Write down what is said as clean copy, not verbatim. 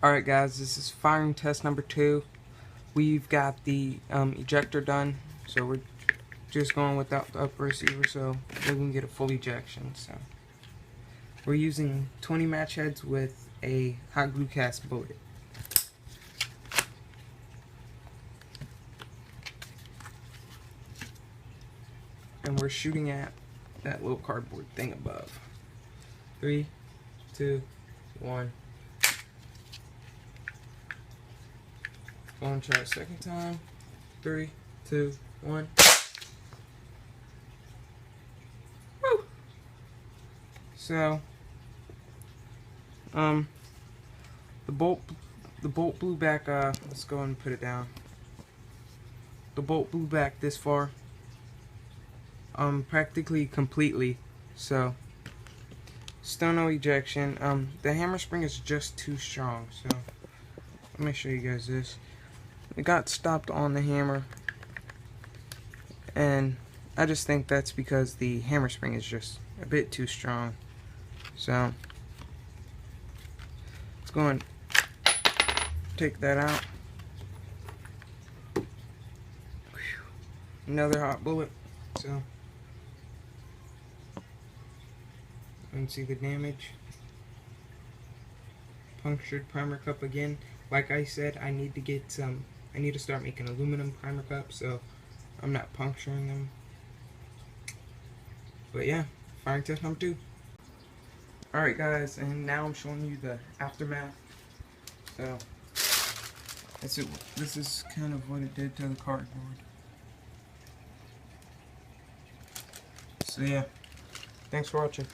Alright guys, this is firing test number 2. We've got the ejector done, so we're just going without the upper receiver so we can get a full ejection. So we're using 20 match heads with a hot glue cast bullet. And we're shooting at that little cardboard thing above. 3, 2, 1. Go and try a second time. 3, 2, 1. Woo! So, the bolt blew back. Let's go and put it down. The bolt blew back this far. Practically completely. So, still no ejection. The hammer spring is just too strong. So, let me show you guys this. It got stopped on the hammer, and I just think that's because the hammer spring is just a bit too strong. So let's go and take that out. Another hot bullet. So you can see the damage. Punctured primer cup again. Like I said, I need to start making aluminum primer cups, so I'm not puncturing them. But yeah, firing test number 2. Alright guys, and now I'm showing you the aftermath. So this is kind of what it did to the cardboard. So yeah, thanks for watching.